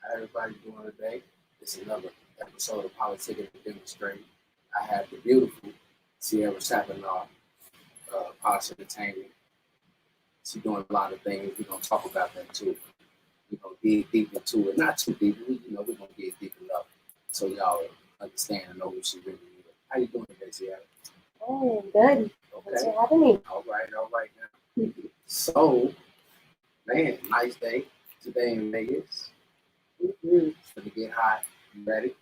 How everybody doing today? It's another episode of Politickian and Demonstrate. I have the beautiful Sierra Savanaugh, Posh Entertainment. She's doing a lot of things. We're gonna talk about that too. We're gonna dig deep into it. Not too deep, we're gonna get deep enough so y'all understand and know who she really is. How you doing today, Sierra? Hey, good. Okay. Thanks for having me. All right now. So, man, nice day today in Vegas. It's gonna get hot. You ready?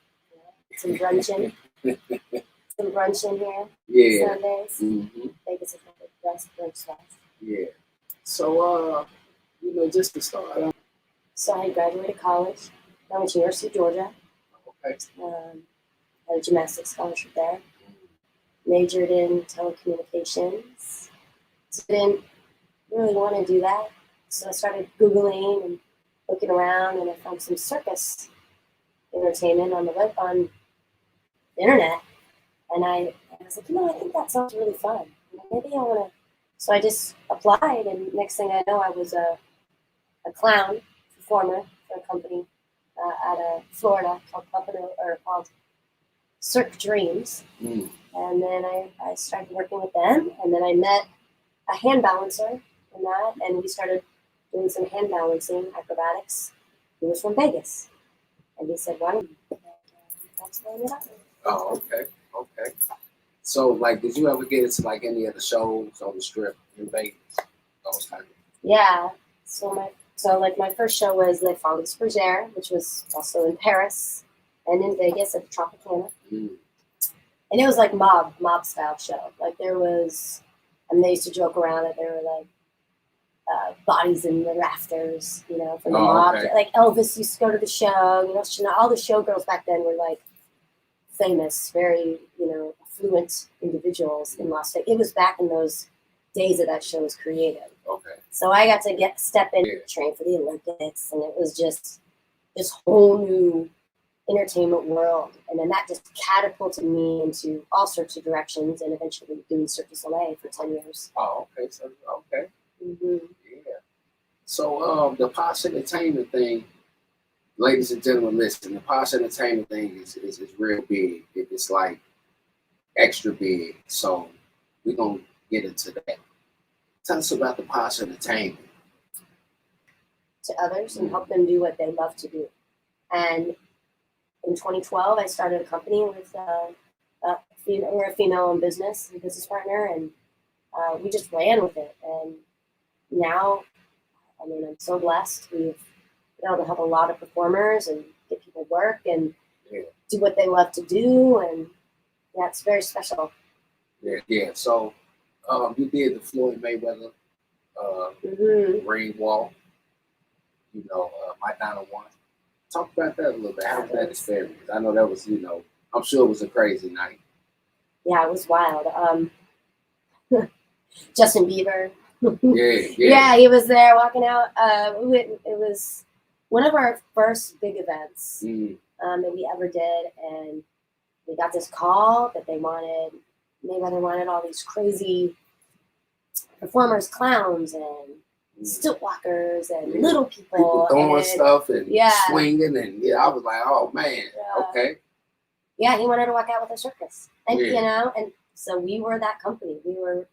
Some brunching. Some brunching here. Yeah. Sundays. Mm-hmm. Vegas is one of the best brunch spots. Yeah. So, just to start off. So I graduated college. I went to University of Georgia. Okay. Had a gymnastics scholarship there. Majored in telecommunications. So I didn't really want to do that. So I started Googling and looking around, and I found some circus entertainment on the internet. And I was like, I think that sounds really fun. Maybe I want to. So I just applied, and next thing I know, I was a clown performer for a company out of Florida called Cirque Dreams. Mm. And then I started working with them, and then I met a hand balancer in that, and we started doing some hand balancing acrobatics. He was from Vegas, and he said, "Why don't you?" And that's where I ended up. Oh, okay. So, did you ever get into any of the shows on the strip in Vegas? Those kind of. Yeah. So my first show was Les Folies Bergère, which was also in Paris and in Vegas at the Tropicana. Mm. And it was like mob style show. There was, they used to joke around that there were bodies in the rafters, from the mob. Okay. Elvis used to go to the show. All the showgirls back then were famous, very affluent individuals in Las Vegas. It was back in those days that show was created. Okay. So I got to step in, train for the Olympics, and it was just this whole new entertainment world. And then that just catapulted me into all sorts of directions, and eventually doing Cirque du Soleil for 10 years. Oh, okay. So, okay. Mm-hmm. Yeah. So, the Posh Entertainment thing, ladies and gentlemen, listen, the Posh Entertainment thing is real big. It's extra big. So, we're going to get into that. Tell us about the Posh Entertainment. To others and help them do what they love to do. And in 2012, I started a company with we're a female-owned business partner, and we just ran with it. And now, I'm so blessed. We've been able to help a lot of performers and get people work and do what they love to do, and it's very special. Yeah. So, you did the Floyd Mayweather ring walk. My Donna one. Talk about that a little bit. How was that experience? I know that was, I'm sure it was a crazy night. Yeah, it was wild. Justin Bieber. Yeah, he was there walking out. It was one of our first big events that we ever did, and we got this call that Mayweather wanted all these crazy performers, clowns, and stilt walkers, and little people throwing stuff and swinging, and I was like, oh man, okay. Yeah, he wanted to walk out with a circus, and and so we were that company. We were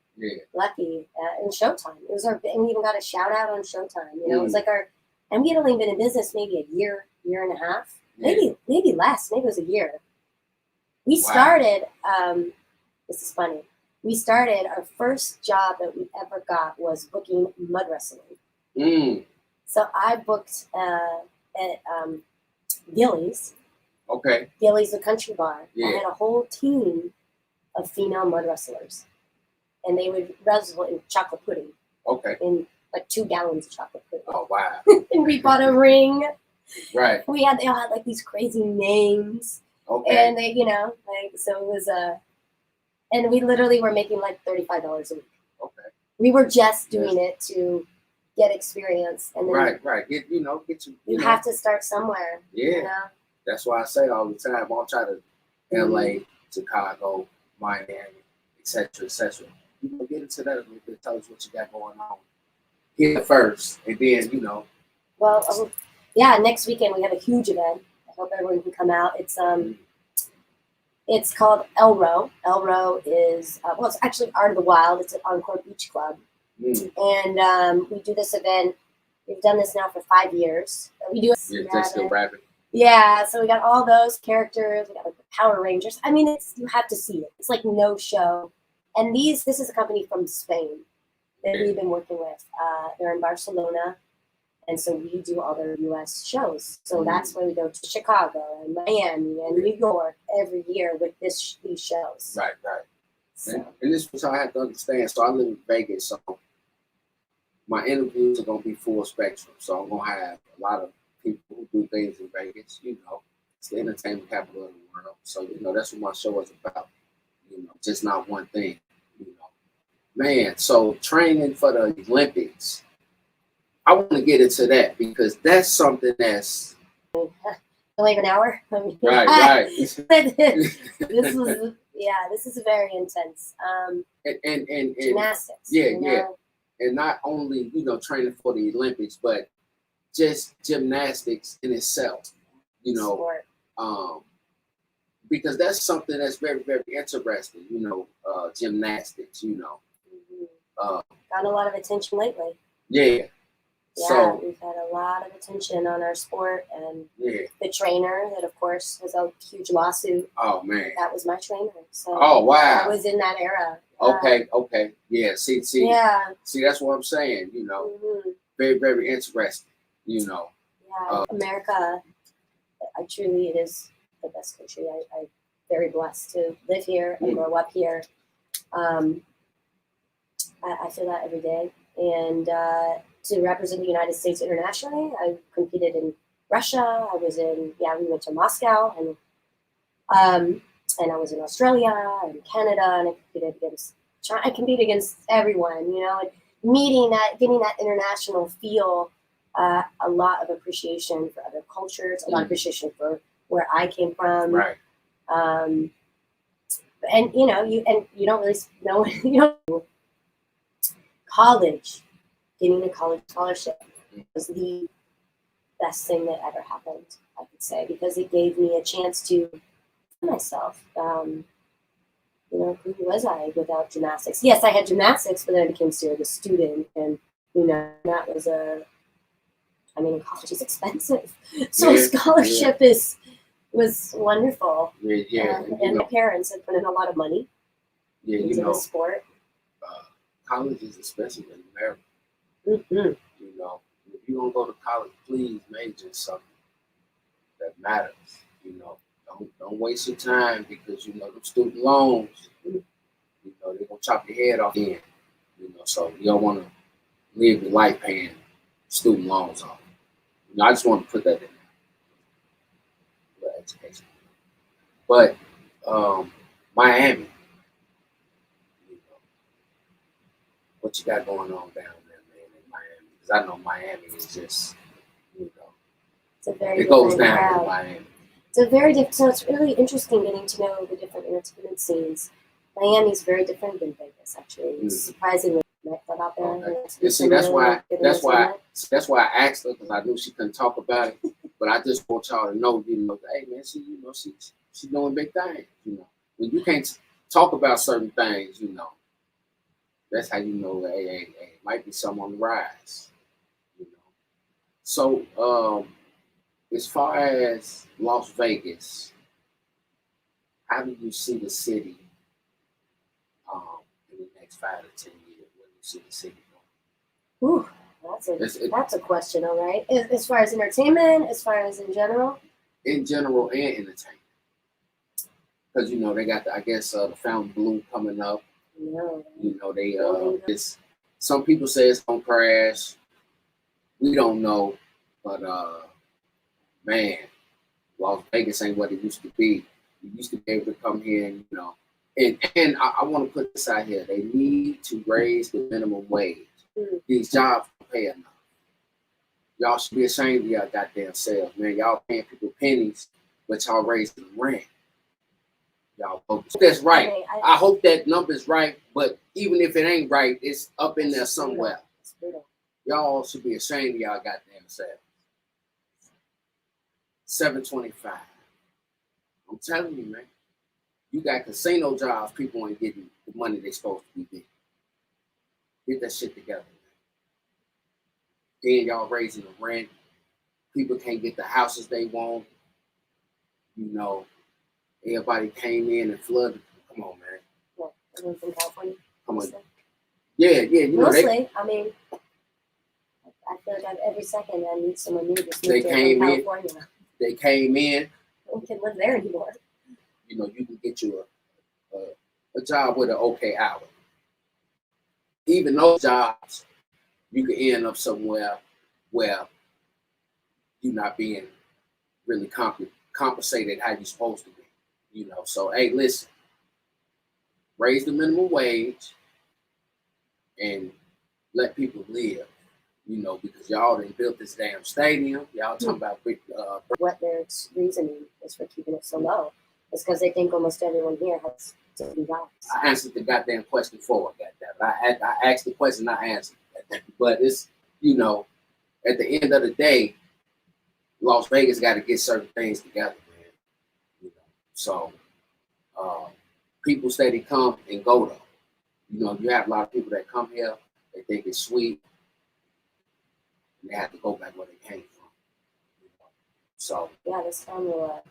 lucky in Showtime. It was and we even got a shout out on Showtime. It was and we had only been in business maybe a year and a half, maybe less. Maybe it was a year. We started. This is funny. We started, our first job that we ever got was booking mud wrestling. So I booked at Gillies. Okay. Gillies, the country bar. Yeah. I had a whole team of female mud wrestlers. And they would wrestle in chocolate pudding. Okay. In 2 gallons of chocolate pudding. Oh, wow. And we bought a ring. Right. They all had these crazy names. Okay. And they, so it was and we literally were making $35 a week. Okay. We were just doing it to get experience, and then right. Get you. You have to start somewhere. Yeah. That's why I say all the time. I'll try to LA, Chicago, Miami, etc. Get into that a little bit. Tell us what you got going on here first, and then Well, yeah, next weekend we have a huge event. I hope everyone can come out. It's called Elro. Elro is well, it's actually Art of the Wild. It's an Encore Beach Club, and we do this event. We've done this now for 5 years. We do. That's still rapping. Yeah, so we got all those characters. We got like the Power Rangers. I mean, you have to see it. It's like no show. And this is a company from Spain that we've been working with. They're in Barcelona, and so we do all their U.S. shows. So that's why we go to Chicago and Miami and New York every year with these shows. Right. So. And this is what I have to understand. So I live in Vegas, so my interviews are gonna be full spectrum. So I'm gonna have a lot of people who do things in Vegas. It's the entertainment capital of the world. So that's what my show is about. Just not one thing. Man. So training for the Olympics. I want to get into that because that's something that's only an hour. I mean, right. This is very intense. And gymnastics. Yeah. And not only training for the Olympics, but just gymnastics in itself. Sport. Because that's something that's very, very interesting. Gymnastics. Got a lot of attention lately. Yeah. Yeah, so we've had a lot of attention on our sport, and the trainer that, of course, was a huge lawsuit. Oh man, that was my trainer. So wow, I was in that era. Okay, yeah. See, that's what I'm saying. Very, very interesting. Yeah, America. It is the best country. I'm very blessed to live here and grow up here. I feel that every day, and to represent the United States internationally, I competed in Russia. We went to Moscow, and I was in Australia and Canada, and I competed against everyone, and getting that international feel, a lot of appreciation for other cultures, a lot of appreciation for where I came from. Right. And you don't really know, college. Getting a college scholarship was the best thing that ever happened, I could say, because it gave me a chance to find myself. Who was I without gymnastics? Yes, I had gymnastics, but then I became a student, and that was college is expensive, so a scholarship was wonderful. And my parents had put in a lot of money into the sport. College is expensive in America. Mm-hmm. If you don't go to college, please major in something that matters. Don't waste your time because them student loans. They're gonna chop your head off then. So you don't want to live your life paying student loans off. I just want to put that in there. Education. But Miami. What you got going on down there, man, in Miami? Because I know Miami is just, it goes down crowd. in Miami. It's a very different. So it's really interesting getting to know the different entertainment scenes. Miami's very different than Vegas, actually. It's surprisingly out there. Okay. See, that's why I asked her, because I knew she couldn't talk about it. But I just want y'all to know, hey man, she's doing big things. When you can't talk about certain things, that's how you know, hey, it might be something on the rise. So, as far as Las Vegas, how do you see the city in the next 5 to 10 years? Where do you see the city going? Ooh, that's a question, all right. As far as entertainment, as far as in general? In general and entertainment. Because, they got, the Fountain Blue coming up. No. Some people say it's gonna crash. We don't know, but man, Las Vegas ain't what it used to be. You used to be able to come here and and I want to put this out here. They need to raise the minimum wage. These jobs don't pay enough. Y'all should be ashamed of y'all goddamn selves, man. Y'all paying people pennies, but y'all raising the rent. Y'all hope that's right. I hope that number's right, but even if it ain't right, it's up in there somewhere. Y'all should be ashamed of y'all goddamn selves. $725. I'm telling you, man. You got casino jobs, people ain't getting the money they supposed to be getting. Get that shit together, man. Then y'all raising the rent. People can't get the houses they want. You know, everybody came in and flooded. Come on, man. Well, everyone from California. Come on. Yeah. You know, Mostly, I mean, I feel like every second I meet someone new just moved from California. They came in. No one can live there anymore. You know, you can get you a job with an okay hour. Even those jobs, you can end up somewhere where you're not being really compensated how you're supposed to be. You know, so hey, listen, raise the minimum wage and let people live. You know, because y'all done built this damn stadium. Y'all talking about what their reasoning is for keeping it so low. It's because they think almost everyone here has different jobs. I answered the goddamn question for it, goddammit. I asked the question, I answered it. But it's, you know, at the end of the day, Las Vegas got to get certain things together, man. You know, so people steady come and go though. You know, you have a lot of people that come here, they think it's sweet, and they have to go back where they came from. You know? So yeah, this town will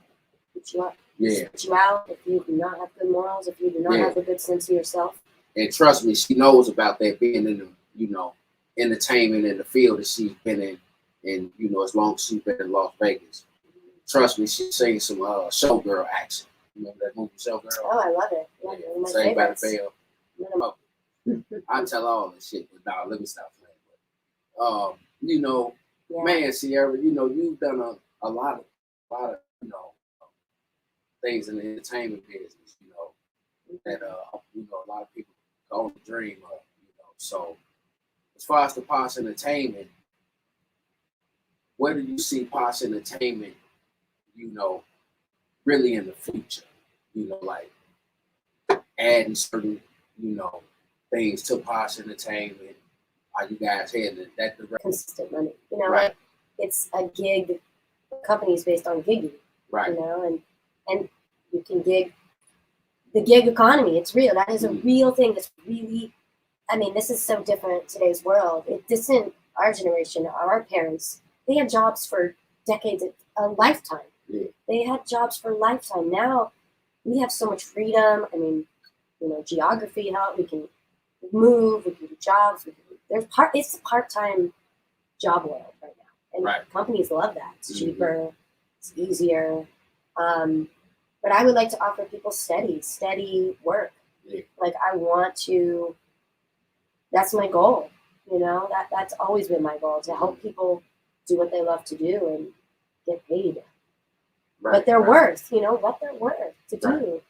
put you up. Yeah. Put you out if you do not have good morals, if you do not have a good sense of yourself. And trust me, she knows about that, being in the, you know, entertainment in the field that she's been in, and you know, as long as she's been in Las Vegas. Trust me, she's seen some showgirl action. You remember that movie Showgirl? Oh, I love it. Yeah, one of my Saved by the favorites. Bell. I tell all this shit, but nah, let me stop playing. But, you know, man, Sierra, you know, you've done a lot of, you know, things in the entertainment business, you know, that you know, a lot of people only dream of, you know. So as far as the Posh Entertainment, where do you see Posh Entertainment, you know, really in the future? You know, like adding certain, you know, things to Posh Entertainment. Are you guys heading in that direction? Consistent money, you know, Right. like it's a gig. Company's based on gigging, Right. you know, and you can gig. The gig economy, it's real. That is a real thing. That's really, I mean, this is so different in today's world. This isn't our generation, our parents. They had jobs for decades, a lifetime. Yeah. They had jobs for a lifetime. Now we have so much freedom. I mean, you know, geography help. We can move. We can do jobs. It's a part-time job world right now, and companies love that. It's cheaper. It's easier. But I would like to offer people steady work. Yeah. Like I want to. That's my goal. You know, that's always been my goal, to help people do what they love to do and get paid. But they're worth, you know, what they're worth to do.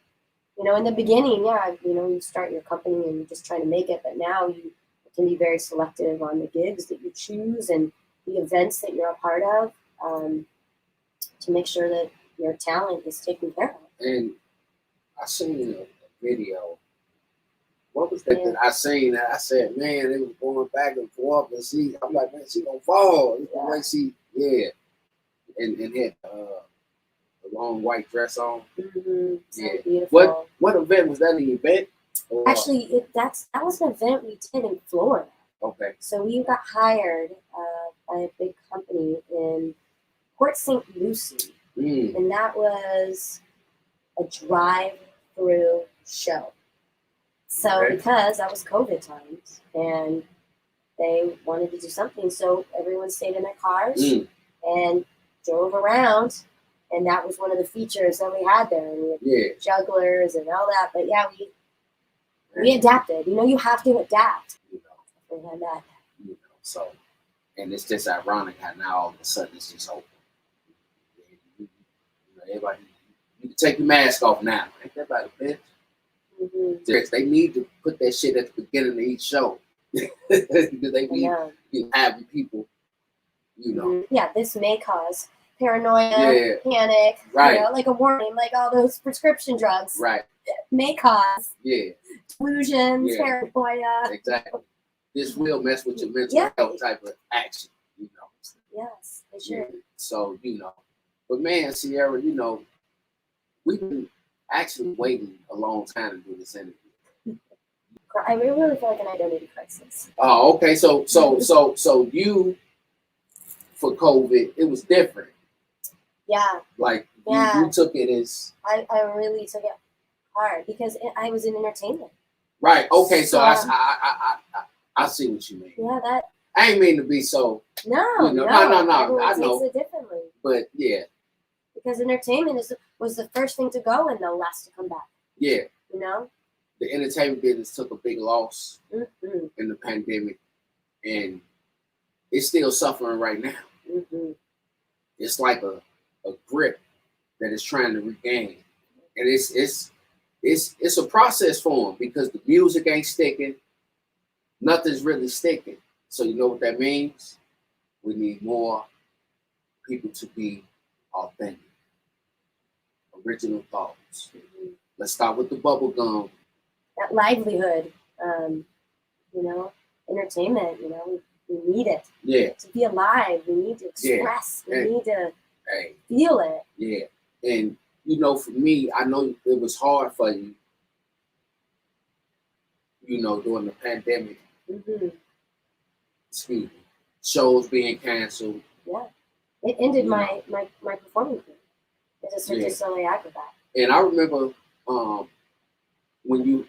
You know, in the beginning, you know, you start your company and you're just trying to make it. But now you can be very selective on the gigs that you choose and the events that you're a part of, to make sure that your talent is taken care of. And I seen a video. What was that? I seen that. I said, man, it was going back and forth, and I'm like, man, she gonna fall. The way she, and had the long white dress on. So beautiful. What event was that? An event? Actually, that was an event we did in Florida. Okay. So we got hired by a big company in Port St. Lucie, and that was a drive-through show. So because that was COVID times, and they wanted to do something, so everyone stayed in their cars and drove around, and that was one of the features that we had there. And we had jugglers and all that, but we adapted. You know, you have to adapt. You know, we had that. You know, so, and it's just ironic how now all of a sudden it's just open. You know, everybody, you can take your mask off now. Ain't that about a bitch? They need to put that shit at the beginning of each show. Because they need having people, you know. Yeah, this may cause paranoia, panic, you know, like a warning, like all those prescription drugs. Right. May cause delusions, paranoia. Exactly. This will mess with your mental health type of action, you know. Yes, they should. So, you know, But man, Sierra, we've been actually waiting a long time to do this interview. I really feel like an identity crisis. Oh, okay. So you for COVID, it was different. Yeah. Like Yeah. you took it as I really took it hard because I was in entertainment. right. Okay, so I see what you mean. Yeah, that. I ain't mean to be so. No. No. Everyone I takes know. it differently. But yeah. Because entertainment was the first thing to go and the last to come back. Yeah. You know. The entertainment business took a big loss Mm-hmm. in the pandemic, and it's still suffering right now. Mm-hmm. It's like a grip that it's trying to regain, and it's a process for them because the music ain't sticking, nothing's really sticking. So you know what that means? We need more people to be authentic, original thoughts. Mm-hmm. Let's start with the bubble gum. That livelihood, entertainment. We need it. Yeah. To be alive, we need to express. Yeah. We need to feel it. Yeah. And for me, I know it was hard for you, during the pandemic. Mm-hmm. Excuse me. Shows being canceled. Yeah. It ended my performing career as a Cirque du Soleil acrobat. And I remember when you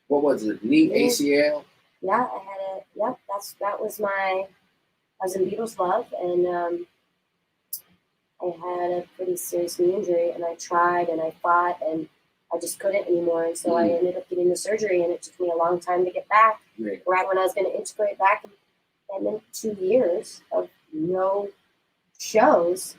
what was it, knee ACL? Yeah, I had it. Yep, that was I was in Beatles Love, and I had a pretty serious knee injury, and I tried and I fought, and I just couldn't anymore, and so I ended up getting the surgery, and it took me a long time to get back. Yeah. Right when I was going to integrate back, and then 2 years of no shows.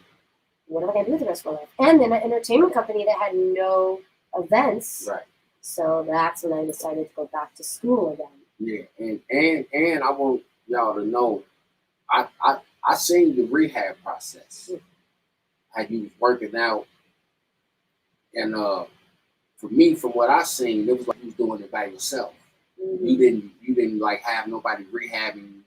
What am I going to do with the rest of my life? And then an entertainment company that had no events. Right. So that's when I decided to go back to school again. Yeah, and I want y'all to know, I seen the rehab process, how you was working out, and for me, from what I seen, it was like you was doing it by yourself. Mm-hmm. You didn't like have nobody rehabbing you.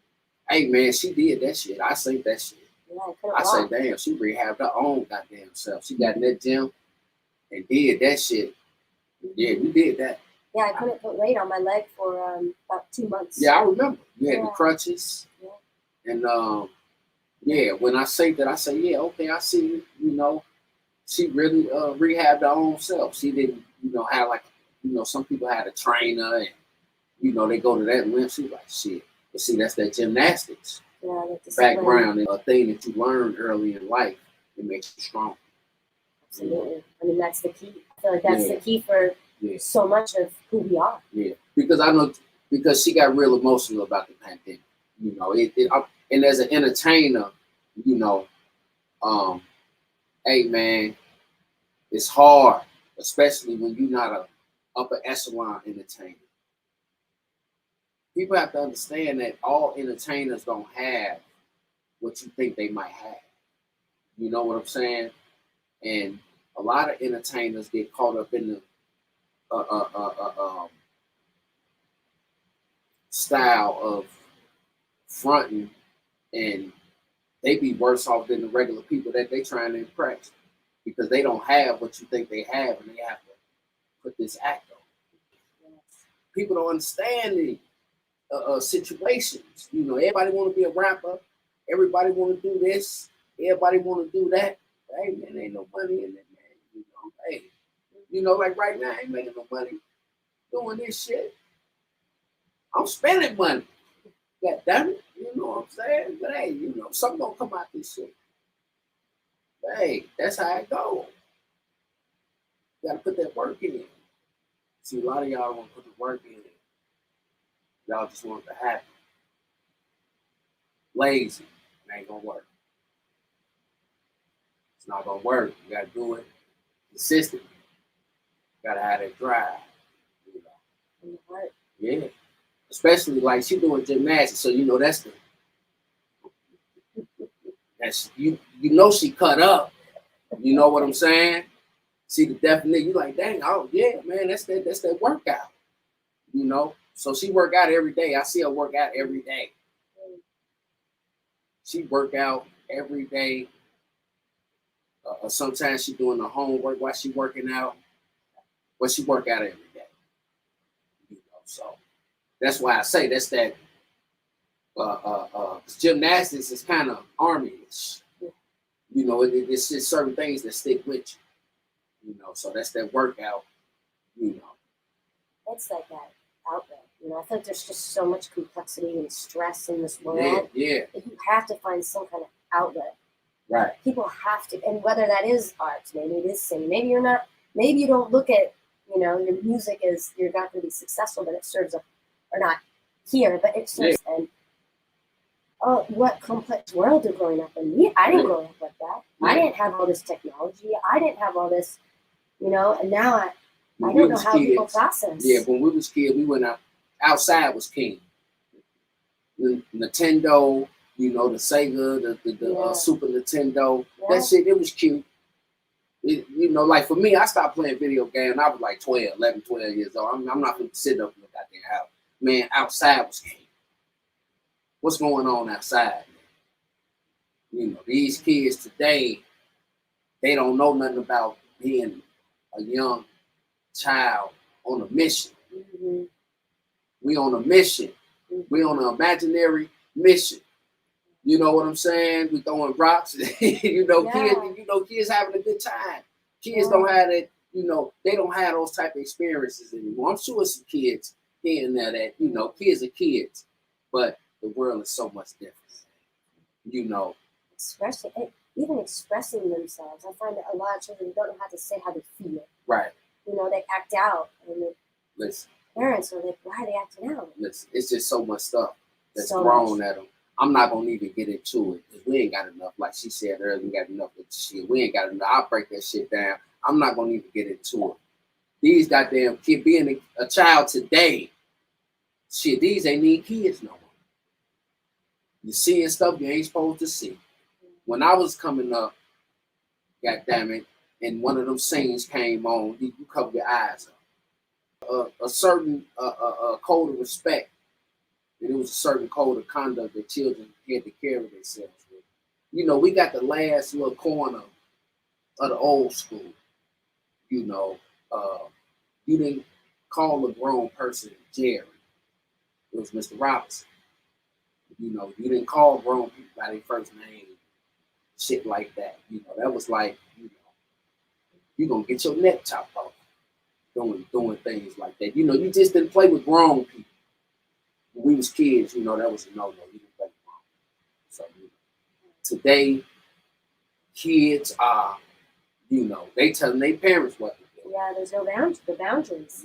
Hey man, she did that shit. I seen that shit. Yeah, I say, damn, she rehabbed her own goddamn self. She got in that gym and did that shit. Yeah, you did that. Yeah, I couldn't put weight on my leg for about 2 months. Yeah, I remember. You had the crutches. Yeah. And when I say that, I say, yeah, okay, I see you. She really rehabbed her own self. She didn't, have like, some people had a trainer and, they go to that limb. She like, shit. But see, that's that gymnastics. Yeah, background and a thing that you learned early in life. It makes you strong. Absolutely. I mean, that's the key. I feel like that's the key for so much of who we are. Yeah, because I know, because she got real emotional about the pandemic. And as an entertainer, hey man, it's hard, especially when you're not a upper echelon entertainer. People have to understand that all entertainers don't have what you think they might have. You know what I'm saying? And a lot of entertainers get caught up in the style of fronting, and they be worse off than the regular people that they trying to impress because they don't have what you think they have, and they have to put this act on. People don't understand the situations. Everybody want to be a rapper. Everybody want to do this. Everybody want to do that. Hey man, ain't no money in it, man. Hey, like right now, I ain't making no money doing this shit. I'm spending money. God damn it, you know what I'm saying? But hey, something gonna come out this shit. But hey, that's how it goes. You gotta put that work in. See, a lot of y'all don't want to put the work in. Y'all just want it to happen. Lazy. It ain't gonna work. It's not gonna work. You gotta do it consistently. You gotta have that drive. In the heart. Yeah. Especially like she doing gymnastics, so that's she cut up. You know what I'm saying? See the definition. You like, dang, oh yeah, man, that's that workout. So she work out every day. I see her work out every day. She work out every day. Sometimes she doing the homework while she working out. But she work out every day. So that's why I say that's that. Gymnastics is kind of army-ish. It's just certain things that stick with you. So that's that workout. It's like that outlet. I think there's just so much complexity and stress in this world. Yeah. That you have to find some kind of outlet. Right. People have to, and whether that is art, maybe it is singing, maybe you're not, maybe you don't look at, your music as you're not going to be successful, but it serves a, or not here, but it serves, and what complex world you're growing up in. I didn't grow up like that. I didn't have all this technology. I didn't have all this, and now I don't know how people process. Yeah, when we was kids, we went outside was king. The Nintendo, the Sega, the Super Nintendo, that shit, it was cute. Like for me, I stopped playing video games. I was like 11, 12 years old. I'm not going to sit up in the goddamn house. Man, outside was king. What's going on outside? These kids today, they don't know nothing about being a young child on a mission. Mm-hmm. We on a mission. Mm-hmm. We on an imaginary mission. You know what I'm saying? We throwing rocks. Kids having a good time. Kids don't have that, they don't have those type of experiences anymore. I'm sure some kids here and there that, kids are kids, but the world is so much different. Even expressing themselves. I find that a lot of children don't know how to say how they feel. Right. They act out, and the Listen, parents are like, "Why are they acting out?" Listen, it's just so much stuff that's thrown at them. I'm not gonna even get into it because we ain't got enough. Like she said earlier, we got enough of shit. We ain't got enough. I'll break that shit down. I'm not gonna even get into it. These goddamn kids being a child today, shit, these ain't need kids no more. You seeing stuff you ain't supposed to see. When I was coming up, goddamn it, and one of them scenes came on, you cover your eyes up. A certain code of respect. And it was a certain code of conduct that children had to carry themselves with. We got the last little corner of the old school. You didn't call a grown person Jerry. It was Mr. Robinson. You didn't call grown people by their first name. Shit like that. That was like, you're going to get your neck chopped off doing things like that. You just didn't play with grown people. When we was kids, that was a no-no. You didn't play with grown. So, today, kids are, they telling their parents what to do. Yeah, there's no boundaries.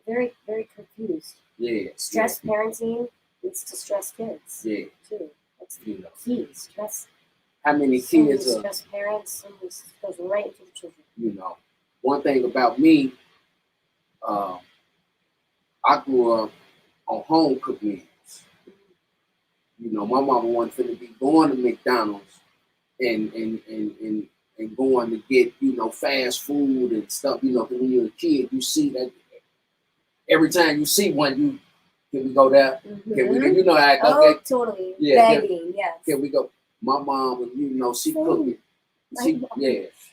Very, very confused. Yeah. Stress parenting leads to stress kids. Yeah. Too. That's the key. Stress. How many kids are stress parents? Some goes right into the children. One thing about me, I grew up on home cooked meals. My mama wanted to be going to McDonald's and going to get, fast food and stuff. When you're a kid, you see that every time you see one, can we go there? Mm-hmm. Can we, how it goes. Oh, totally. Yeah, begging, yes. Can we go? My mom, she cooked it.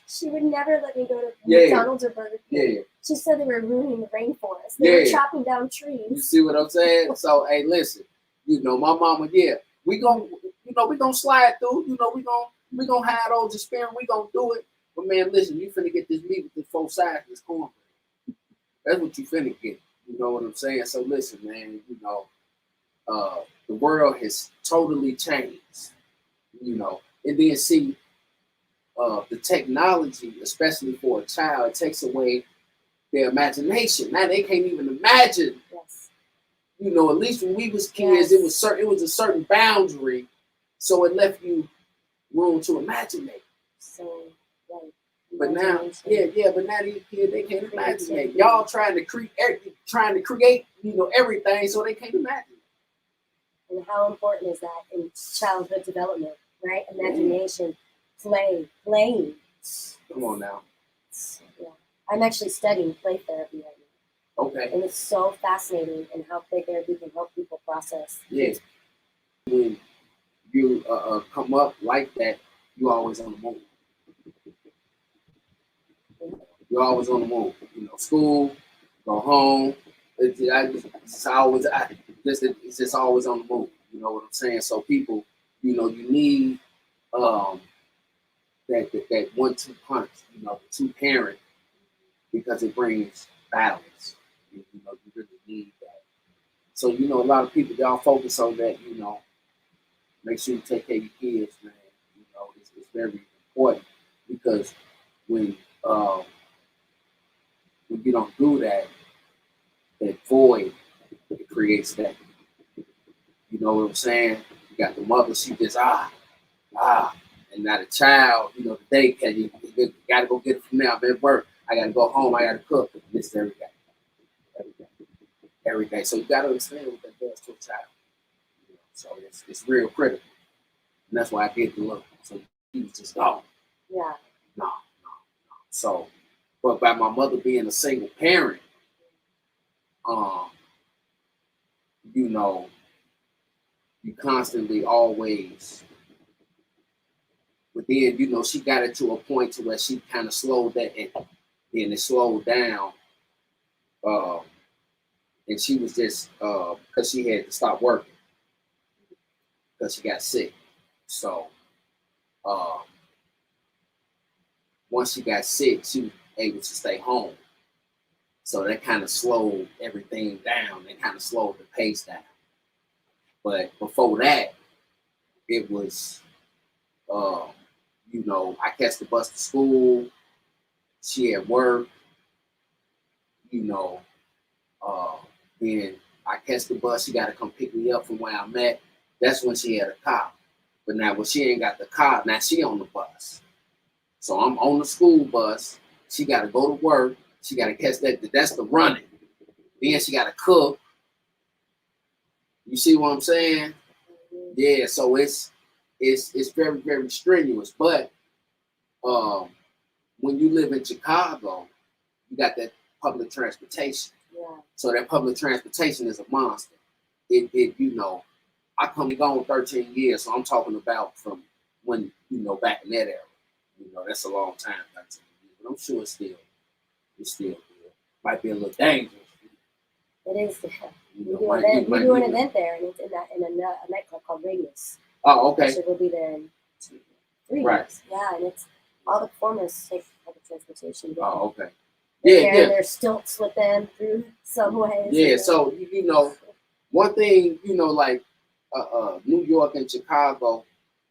She would never let me go to McDonald's or Burger King. Yeah. She said they were ruining the rainforest. They were chopping down trees. You see what I'm saying? So, hey, listen, my mama, we gonna slide through. We gonna have those experiences. We gonna do it. But man, listen, you finna get this meat with the 4 sides, this cornbread. That's what you finna get. You know what I'm saying? So listen, man, the world has totally changed. And then see, the technology, especially for a child, it takes away their imagination. Now they can't even imagine. Yes. At least when we was kids, it was a certain boundary, so it left you room to imagine. So, right. But now, but now these kids, they can't imagine. Y'all trying to create, everything, so they can't imagine. And how important is that in childhood development, right? Imagination, playing. Come on now. Yeah. I'm actually studying play therapy right now. Okay. And it's so fascinating and how play therapy can help people process. Yeah. When you come up like that, you always on the move. You're always on the move. You know, school, go home. It's just always on the move. You know what I'm saying? So people, you know, you need that 1-2 punch. You know, the two parent, because it brings balance. You know, you really need that. So you know, a lot of people y'all focus on that. You know, make sure you take care of your kids, man. You know, it's very important because when you don't do that, that void, it creates that. You know what I'm saying? You got the mother, she just and now the child, you know, the daycare, you gotta go get it from now. I'm at work. I gotta go home. I gotta cook. This every day, every day. So you gotta understand what that does to a child. You know? So it's real critical, and that's why I did the look. So he was just gone. Yeah. No. So, but by my mother being a single parent, you know, you constantly always. But then, you know, she got it to a point to where she kind of slowed that, and then it slowed down. And she was just because she had to stop working because she got sick. So once she got sick, she was able to stay home. So that kind of slowed everything down. It kind of slowed the pace down. But before that, it was, you know, I catch the bus to school. She at work. You know, then I catch the bus. She got to come pick me up from where I'm at. That's when she had a car. But now when she ain't got the car, now she on the bus. So I'm on the school bus. She got to go to work. She got to catch that. That's the running. Then she got to cook. You see what I'm saying? Yeah. So it's very, very strenuous. But when you live in Chicago, you got that public transportation. Yeah. So that public transportation is a monster. It you know, I come and gone 13 years, so I'm talking about from when, you know, back in that era. You know, that's a long time, 13 years. But I'm sure it's still good. Might be a little dangerous. It is. You know, We do an event there, and it's in a nightclub called Radius. Oh, okay. So we'll be there in 3 Right. weeks. Yeah, and it's all the performers take public transportation. Oh, okay. Yeah. There's stilts with them through some ways. Yeah, so you know, one thing, you know, like New York and Chicago,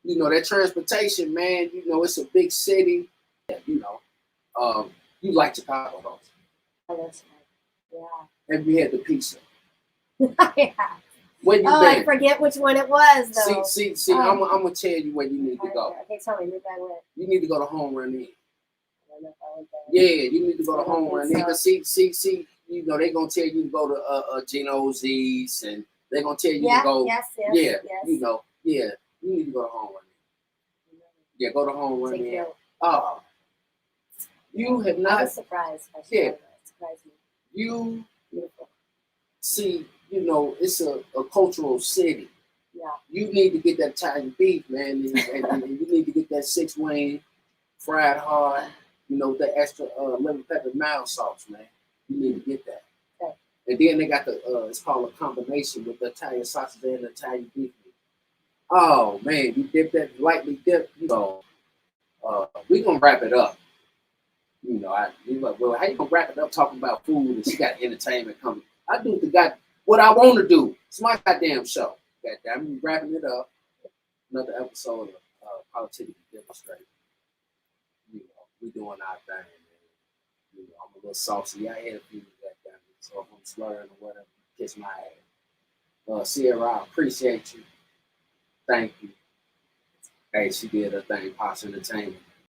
you know, that transportation, man, you know, it's a big city. You know, you like Chicago, don't you? Yeah. Have you had the pizza? Yeah. When you been? I forget which one it was though. See, I'm gonna tell you where you need to go. Okay, tell me, maybe I went. You need to go to Home Run Inn. I don't know if I went there. Yeah, you need to go to Home Run Inn. See, you know, they're gonna tell you to go to Geno's East, and they're gonna tell you to go. Yes. You know, you need to go to Home Run Inn. Yeah, go to Home Run Inn. You have not. I was surprised. It surprised me. You Beautiful. see, you know, it's a cultural city. Yeah. You need to get that Italian beef, man, and you need to get that 6-wing fried hard. You know, the extra lemon pepper mild sauce, man. You need to get that. Okay. And then they got the it's called a combination with the Italian sausage and the Italian beef. Oh man, you dip that lightly dip. You know, we gonna wrap it up. You know, you like, well, how you gonna wrap it up talking about food and she got entertainment coming? I do what I want to do. It's my goddamn show. Goddamn, I'm wrapping it up. Another episode of Politickian Demonstrate. You know, we doing our thing, man. You know, I'm a little saucy. I had a few goddamn, so if I'm slurring or whatever, kiss my ass. Sierra, I appreciate you. Thank you. Hey, she did her thing, Posh Entertainment.